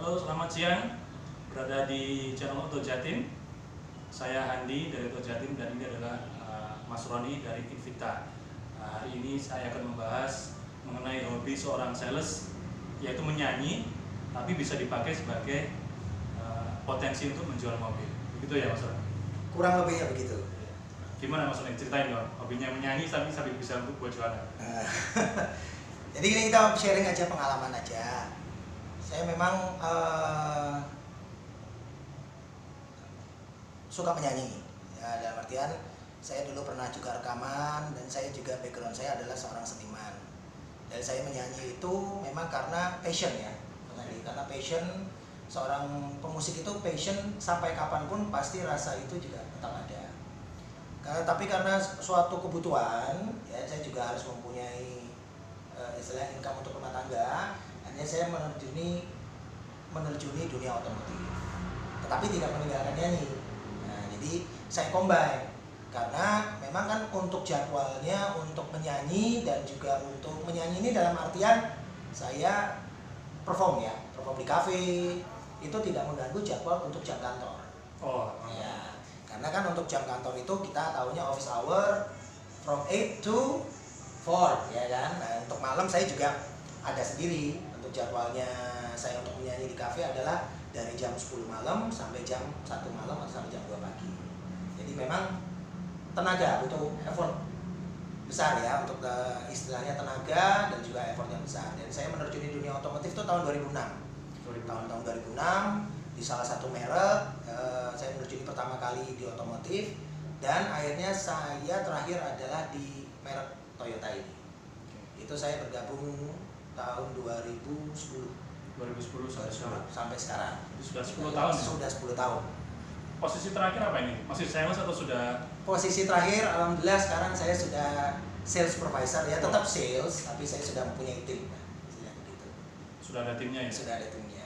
Halo, selamat siang. Berada di channel Oto Jatim. Saya Handi dari Oto Jatim dan ini adalah Mas Roni dari Invita. Hari ini saya akan membahas mengenai hobi seorang sales, yaitu menyanyi, tapi bisa dipakai sebagai potensi untuk menjual mobil. Begitu ya Mas Roni? Kurang lebihnya begitu. Gimana Mas Roni? Ceritain dong, hobinya menyanyi tapi bisa buat jualan. Jadi ini kita sharing aja, pengalaman aja. Saya memang suka menyanyi ya, dalam artian saya dulu pernah juga rekaman, dan saya juga background saya adalah seorang seniman. Dan saya menyanyi itu memang karena passion ya, karena passion. Seorang pemusik itu passion sampai kapanpun pasti rasa itu juga tetap ada. Tapi karena suatu kebutuhan ya, saya juga harus mempunyai istilah income untuk rumah tangga. Hanya saya menerjuni dunia otomotif, tetapi tidak meninggalkan nyanyi. Nah, jadi saya combine, karena memang kan untuk jadwalnya untuk menyanyi, dan juga untuk menyanyi ini dalam artian saya perform di kafe, itu tidak mengganggu jadwal untuk jam kantor. Ya, karena kan untuk jam kantor itu kita tahunya office hour from 8 to 4 ya kan. Nah, untuk malam saya juga ada sendiri. Untuk jadwalnya saya untuk menyanyi di kafe adalah dari jam 10 malam sampai jam 1 malam atau sampai jam 2 pagi. Jadi memang tenaga, butuh effort besar ya, untuk istilahnya tenaga dan juga effort yang besar. Dan saya menerjuni dunia otomotif itu tahun 2006. Tahun 2006 di salah satu merek saya menerjuni pertama kali di otomotif, dan akhirnya saya terakhir adalah di merek Toyota ini. Itu saya bergabung tahun 2010 sampai sekarang. Sudah 10 tahun. Sudah 10 tahun. Posisi terakhir apa ini? Masih sales atau sudah? Posisi terakhir, alhamdulillah sekarang saya sudah sales supervisor ya, tetap sales, tapi saya sudah mempunyai tim. Sudah ada timnya ya? Sudah ada timnya.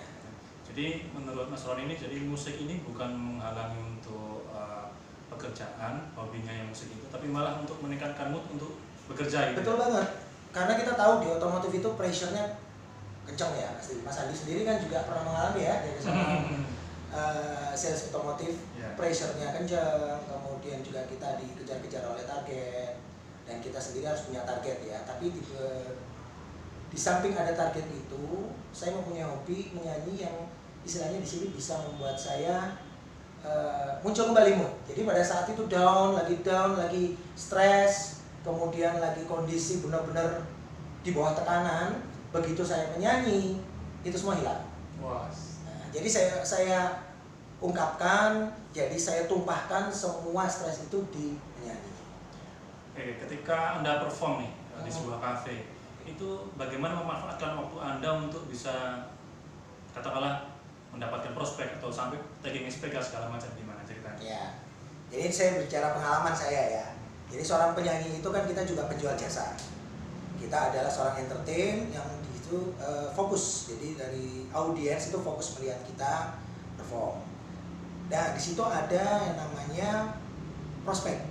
Jadi menurut Mas Roni ini, jadi musik ini bukan menghalangi untuk pekerjaan, hobinya yang musik itu, tapi malah untuk meningkatkan mood untuk bekerja gitu. Betul banget. Karena kita tahu di otomotif itu pressure-nya kencang ya. Mas Andi sendiri kan juga pernah mengalami ya, dari sales otomotif, pressure-nya kencang, kemudian juga kita dikejar-kejar oleh target, dan kita sendiri harus punya target ya. Tapi di samping ada target itu, saya mempunyai hobi menyanyi yang istilahnya di sini bisa membuat saya muncul kembali mood. Jadi pada saat itu down, lagi stres, kemudian lagi kondisi benar-benar di bawah tekanan, begitu saya menyanyi, itu semua hilang. Nah, jadi saya ungkapkan, jadi saya tumpahkan semua stres itu di menyanyi. Ketika Anda perform nih di sebuah kafe, itu bagaimana memanfaatkan waktu Anda untuk bisa katakanlah mendapatkan prospek atau sampai tagging SPK segala macam, gimana ceritanya? Ya, jadi saya bicara pengalaman saya ya. Jadi seorang penyanyi itu kan kita juga penjual jasa. Kita adalah seorang entertain yang itu fokus. Jadi dari audiens itu fokus melihat kita perform. Nah, di situ ada yang namanya prospek.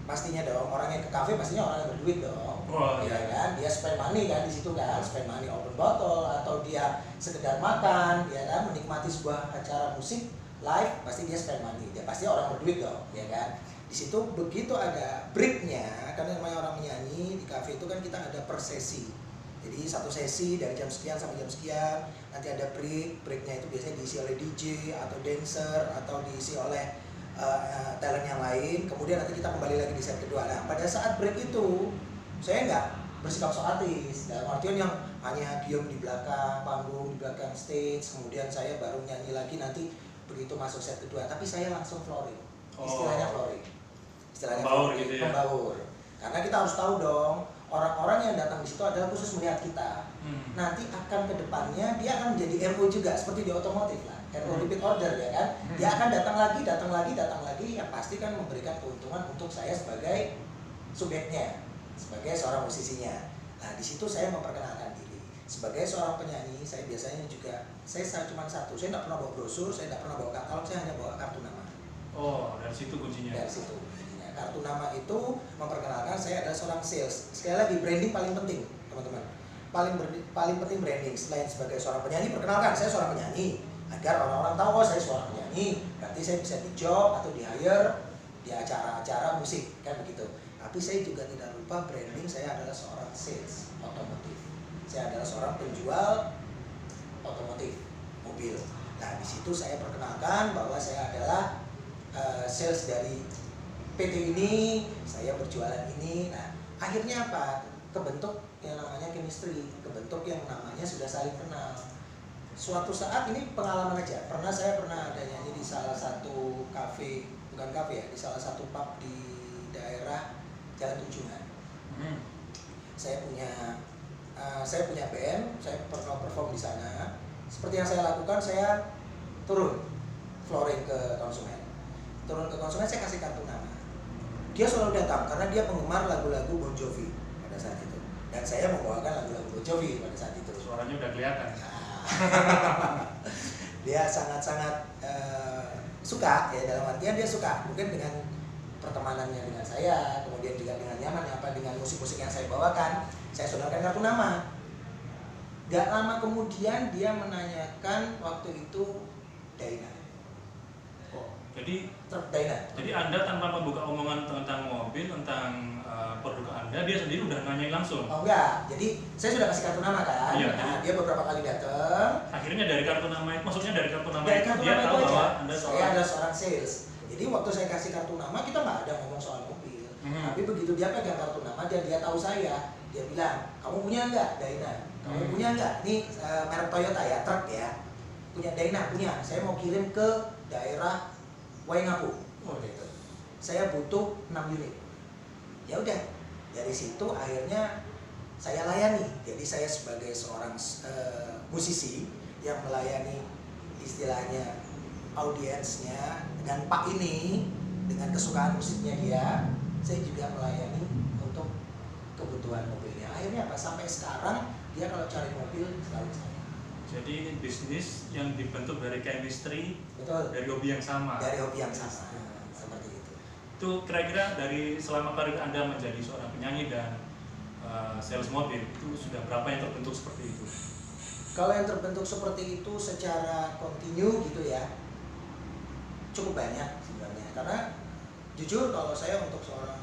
Pastinya dong, orang yang ke kafe pastinya orang yang berduit dong. Ya kan, dia spend money kan di situ kan, spend money open bottle, atau dia sekedar makan, ya kan, menikmati sebuah acara musik live, pasti dia spend money. Dia pasti orang berduit dong, ya kan. Di situ begitu ada breaknya, karena namanya orang menyanyi di kafe itu kan kita ada per sesi. Jadi satu sesi dari jam sekian sampai jam sekian, nanti ada breaknya itu biasanya diisi oleh DJ atau dancer, atau diisi oleh talent yang lain. Kemudian nanti kita kembali lagi di set kedua. Nah, pada saat break itu saya nggak bersikap so artis, dalam artian yang hanya diem di belakang panggung, di belakang stage, kemudian saya baru nyanyi lagi nanti begitu masuk set kedua. Tapi saya langsung flooring, istilahnya flooring, membaur gitu ya? Membaur. Karena kita harus tahu dong, orang-orang yang datang di situ adalah khusus melihat kita. Nanti akan ke depannya dia akan menjadi RO juga, seperti di otomotif lah, RO repeat order ya kan. Dia akan datang lagi, yang pasti kan memberikan keuntungan untuk saya sebagai subjeknya, sebagai seorang musisinya. Nah, di situ saya memperkenalkan diri sebagai seorang penyanyi. Saya biasanya juga, saya cuma satu, saya tidak pernah bawa brosur, saya tidak pernah bawa katalog, saya hanya bawa kartu nama. Dari situ kuncinya. Dari situ. Kartu nama itu memperkenalkan saya adalah seorang sales. Sekali lagi, branding paling penting, teman-teman. Paling penting branding. Selain sebagai seorang penyanyi, perkenalkan saya seorang penyanyi. agar orang-orang tahu oh saya seorang penyanyi, berarti saya bisa di job atau di hire di acara-acara musik kan begitu. Tapi saya juga tidak lupa branding saya adalah seorang sales otomotif. Saya adalah seorang penjual otomotif mobil. Nah di situ saya perkenalkan bahwa saya adalah sales dari PT ini, saya berjualan ini. Nah akhirnya apa? Kebentuk yang namanya chemistry, kebentuk yang namanya sudah saling kenal. Suatu saat ini pengalaman aja, saya pernah ada nyanyi di salah satu kafe, bukan kafe ya, di salah satu pub di daerah Jalan Tunjungan. Saya punya band, saya pernah perform di sana. Seperti yang saya lakukan, saya turun flooring ke konsumen. Saya kasih kartu nama. Dia selalu datang karena dia penggemar lagu-lagu Bon Jovi pada saat itu. Dan saya membawakan lagu-lagu Bon Jovi pada saat itu. Suaranya udah kelihatan. Dia sangat-sangat suka ya, dalam artian dia suka mungkin dengan pertemanannya dengan saya, kemudian juga dengan nyaman dengan musik-musik yang saya bawakan. Saya sodorkan kartu nama. Gak lama kemudian dia menanyakan waktu itu Dyna. Jadi Dyna. Jadi Anda tanpa membuka omongan tentang mobil, tentang produk Anda, dia sendiri udah nanyain langsung. Oh enggak, jadi saya sudah kasih kartu nama kan. Iya, nah, dia beberapa kali datang. Akhirnya dari kartu nama itu, maksudnya dari kartu nama Dari itu kartu dia nama tahu itu bahwa aja. Anda Saya adalah seorang sales. Jadi waktu saya kasih kartu nama kita nggak ada ngomong soal mobil. Tapi begitu dia pegang kartu nama dan dia tahu saya, dia bilang, kamu punya nggak Dyna? Kamu punya nggak? Ini merek Toyota ya, truk ya. Punya Dyna? Punya. Saya mau kirim ke daerah Waingapu. Gitu. Saya butuh 6 unit. Ya udah, dari situ akhirnya saya layani. Jadi saya sebagai seorang musisi yang melayani istilahnya audiensnya dengan Pak ini, dengan kesukaan musiknya dia, saya juga melayani untuk kebutuhan mobilnya. Akhirnya apa? Sampai sekarang dia kalau cari mobil selalu saya. Jadi ini bisnis yang dibentuk dari chemistry. Betul. Dari hobi yang sama. Dari hobi yang sama. Seperti itu. Itu kira-kira dari selama karir Anda menjadi seorang penyanyi dan sales mobil, itu sudah berapa yang terbentuk seperti itu? Kalau yang terbentuk seperti itu secara kontinu gitu ya, cukup banyak sebenarnya. Karena jujur kalau saya untuk seorang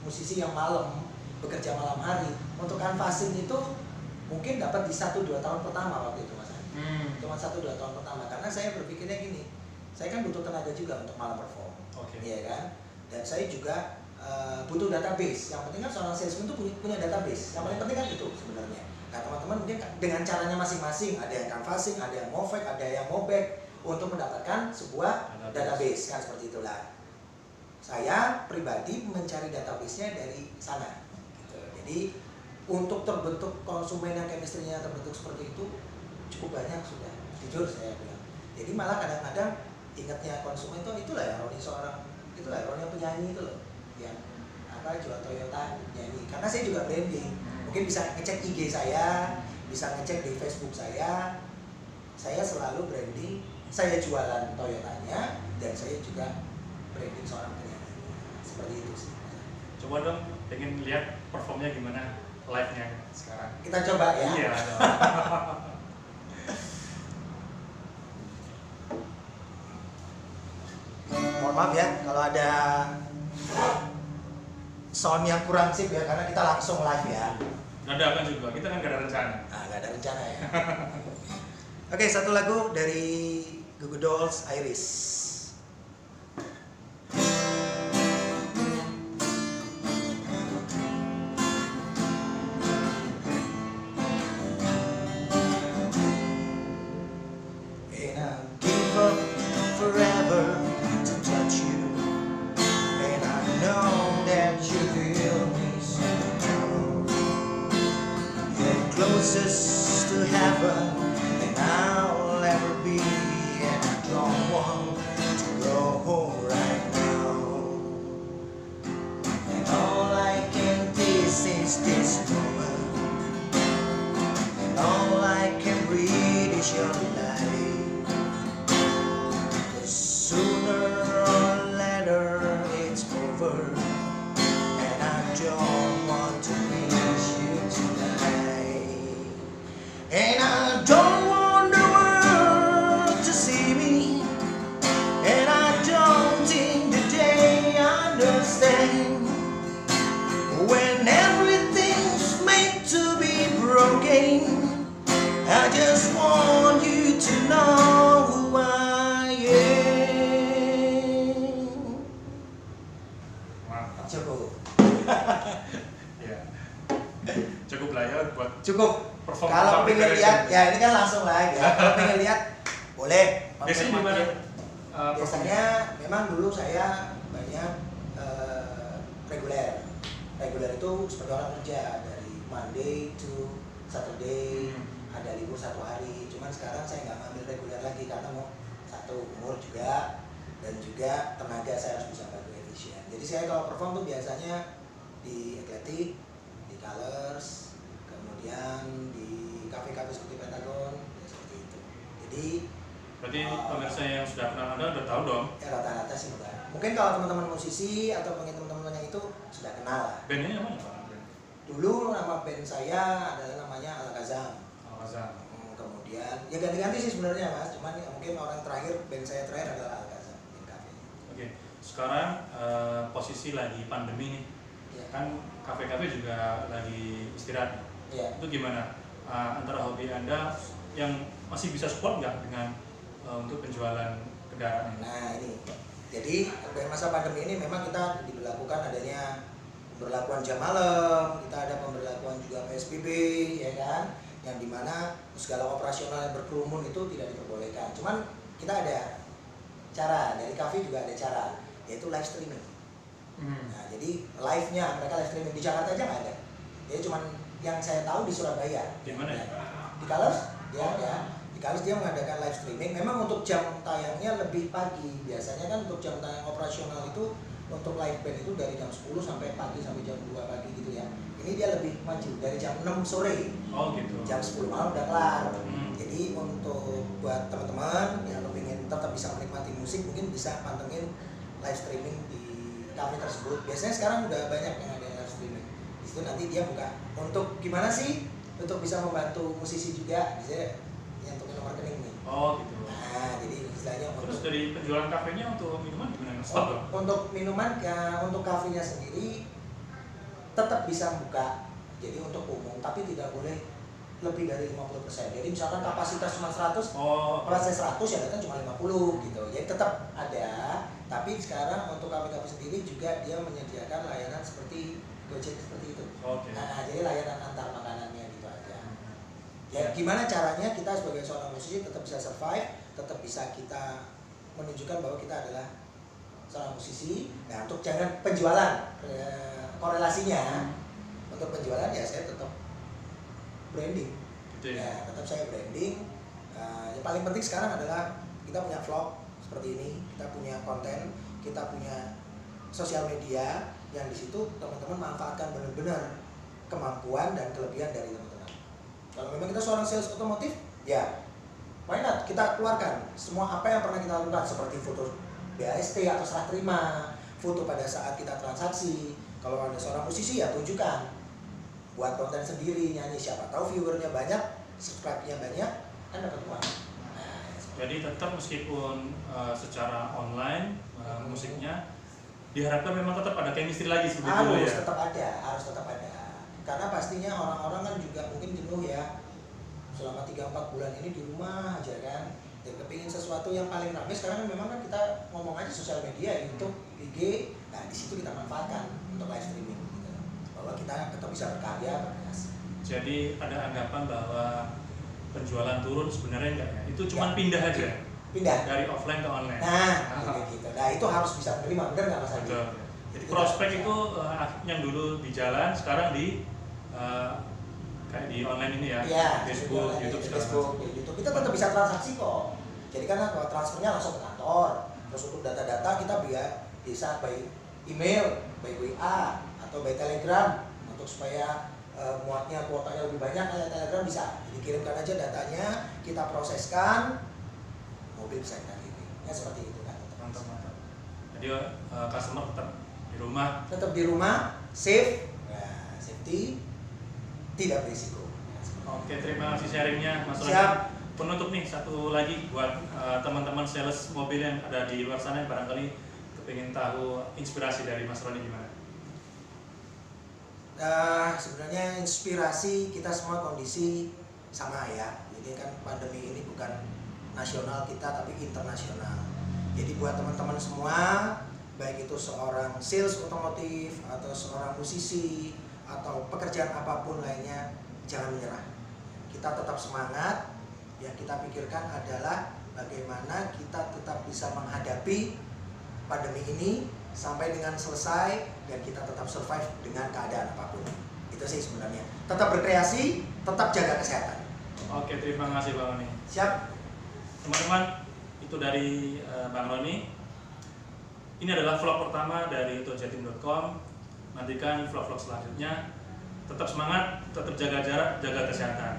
musisi yang bekerja malam hari, untuk canvassing itu mungkin dapat di 1-2 tahun pertama waktu itu Mas Andi. Cuma 1-2 tahun pertama, karena saya berpikirnya gini, saya kan butuh tenaga juga untuk malam perform. Iya kan? Dan saya juga butuh database. Yang penting kan seorang salesman itu punya database. Yang paling penting kan itu sebenarnya. Nah teman-teman mungkin dengan caranya masing-masing, ada yang canvassing, ada yang mofek, ada yang mobek untuk mendapatkan sebuah database kan, seperti itulah. Saya pribadi mencari database-nya dari sana. Gitu. Jadi untuk terbentuk konsumen yang chemistry-nya terbentuk seperti itu cukup banyak sudah. Jujur saya bilang. Jadi malah kadang-kadang ingatnya konsumen itulah ya Roni Roni yang penyanyi itu loh, yang jual Toyota nyanyi. Karena saya juga branding, mungkin bisa ngecek IG saya, bisa ngecek di Facebook saya selalu branding, saya jualan Toyotanya dan saya juga branding seorang penyanyi. Seperti itu sih. Coba dong, pengen lihat performnya gimana live-nya sekarang. Kita coba ya. Iya. Mohon maaf ya kalau ada sound yang kurang sip ya, karena kita langsung live ya. Dadakan juga, kita kan gak ada rencana. Nah, gak ada rencana ya. Oke, satu lagu dari Goo Goo Dolls, Iris. And I'll give up forever to touch you, and I know that you feel me somehow. You're closest to heaven than I'll ever be, and I don't want to go right now. And all I can taste is this moment, and all I can breathe is your light. Sooner or later it's over, and I don't want to miss you tonight. And I don't wonder why Kalau pengen lihat, ya ini kan langsung lah ya. Kalau pengen lihat, boleh. Biasanya di mana? Biasanya memang dulu saya banyak reguler. Reguler itu seperti orang kerja dari Monday to Saturday, ada libur 1 hari. Cuman sekarang saya nggak ngambil reguler lagi karena mau satu umur juga dan juga tenaga saya harus bisa bantu efisien. Jadi saya kalau perform tuh biasanya di Athletic, di Colors, kemudian di kafe-kafe seperti Pentagon, ya seperti itu. Jadi berarti pemirsa yang sudah kenal Anda udah tahu dong? Ya rata-rata sih udah. Mungkin kalau teman-teman musisi atau mungkin teman-teman yang itu sudah kenal lah. Bandnya yang mana Pak? Dulu nama band saya adalah namanya Al-Kazam. Al-Kazam. Kemudian ya ganti-ganti sih sebenarnya Mas, cuman ya mungkin orang terakhir band saya terakhir adalah Al-Kazam band cafe. Oke. Sekarang posisi lagi pandemi nih. Ya. Kan kafe-kafe juga lagi istirahat. Ya. Itu gimana? Antara hobi Anda yang masih bisa support nggak dengan untuk penjualan kendaraan ini? Nah ini, jadi masa pandemi ini memang kita diberlakukan adanya pemberlakuan jam malam, kita ada pemberlakuan juga PSBB, ya kan, yang dimana segala operasional yang berkerumun itu tidak diperbolehkan. Cuman kita ada cara, dari kafe juga ada cara, yaitu live streaming. Nah jadi live-nya mereka live streaming di Jakarta aja nggak ada. Jadi cuman yang saya tahu di Surabaya. Di mana ya? Di Colors, dia ada. Kalau dia mengadakan live streaming, memang untuk jam tayangnya lebih pagi. Biasanya kan untuk jam tayang operasional itu untuk live band itu dari jam 10 sampai pagi sampai jam 2 pagi gitu ya. Ini dia lebih maju dari jam 6 sore. Oh gitu. Jam 10 malam udah kelar. Jadi untuk buat teman-teman yang ingin tetap bisa menikmati musik mungkin bisa pantengin live streaming di cafe tersebut. Biasanya sekarang udah banyak yang ada live streaming. Di situ nanti dia buka. Untuk gimana sih? Untuk bisa membantu musisi juga bisa yang untuk nomor rekening nih. Oh gitu. Nah, jadi istilahnya Terus untuk dari penjualan kafenya untuk minuman gimana? Stop dong. untuk minuman ya, untuk kafenya sendiri tetap bisa buka. Jadi untuk umum tapi tidak boleh lebih dari 50%. Jadi misalkan kapasitas cuma 100, kalau saya 100 ya datang cuma 50 gitu. Jadi tetap ada, tapi sekarang untuk kafe-kafe sendiri juga dia menyediakan layanan seperti Gojek seperti itu. Okay. Nah, jadi layanan antar makanannya gitu aja. Ya gimana caranya kita sebagai seorang musisi tetap bisa survive, tetap bisa kita menunjukkan bahwa kita adalah seorang musisi. Nah untuk jangan penjualan korelasinya untuk penjualan ya saya tetap branding. Gitu ya? Ya tetap saya branding. Yang paling penting sekarang adalah kita punya vlog seperti ini, kita punya konten, kita punya sosial media yang di situ teman-teman manfaatkan benar-benar kemampuan dan kelebihan dari teman-teman. Kalau memang kita seorang sales otomotif, ya why not kita keluarkan semua apa yang pernah kita lakukan seperti foto BAST atau serah terima, foto pada saat kita transaksi. Kalau ada seorang musisi ya tunjukkan, buat konten sendiri, nyanyi, siapa tahu viewernya banyak, subscribe-nya banyak, kan dapat uang. Jadi tetap meskipun secara online musiknya diharapkan memang tetap ada chemistry lagi seperti itu ya. Harus tetap ada. Karena pastinya orang-orang kan juga mungkin jenuh ya. Selama 3-4 bulan ini di rumah aja kan. Dan kepingin sesuatu yang paling ramai sekarang memang kan kita ngomong aja sosial media, YouTube, IG. Nah, di situ kita manfaatkan untuk live streaming gitu. Bahwa kita tetap bisa berkarya, berkreasi. Jadi ada anggapan bahwa penjualan turun sebenarnya enggak ya? Itu cuma pindah aja. Pindah dari offline ke online. Nah, gitu. Nah, itu harus bisa menerima, benar nggak Mas Adi? Jadi prospek itu yang dulu di jalan sekarang di kayak di online ini ya, ya Facebook, YouTube, YouTube. Kita tetap bisa transaksi kok. Jadi kan kalau transfernya langsung ke kantor. Terus untuk data-data kita bisa by email, by WA atau by Telegram untuk supaya muatnya kuotanya lebih banyak, Telegram bisa. Jadi kirimkan aja datanya, kita proseskan, mobil bisa kita kirim. Ya seperti itu kan. Mantap. Jadi customer tetap di rumah, safe, safety, tidak berisiko. Oke, terima kasih sharingnya Mas Roni. Siap. Penutup nih satu lagi buat teman-teman sales mobil yang ada di luar sana yang barangkali kepingin tahu inspirasi dari Mas Roni gimana? Sebenarnya inspirasi kita semua kondisi sama ya. Jadi kan pandemi ini bukan nasional kita tapi internasional. Jadi buat teman-teman semua, baik itu seorang sales otomotif atau seorang musisi atau pekerjaan apapun lainnya, jangan menyerah. kita tetap semangat. Yang kita pikirkan adalah bagaimana kita tetap bisa menghadapi pandemi ini sampai dengan selesai dan kita tetap survive dengan keadaan apapun. Itu sih sebenarnya. Tetap berkreasi, tetap jaga kesehatan. Oke, terima kasih Bang Roni. Siap. Teman-teman, itu dari Bang Roni. Ini adalah vlog pertama dari tojatim.com. Nantikan vlog-vlog selanjutnya. Tetap semangat, tetap jaga jarak, jaga kesehatan.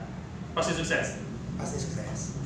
Pasti sukses. Pasti sukses.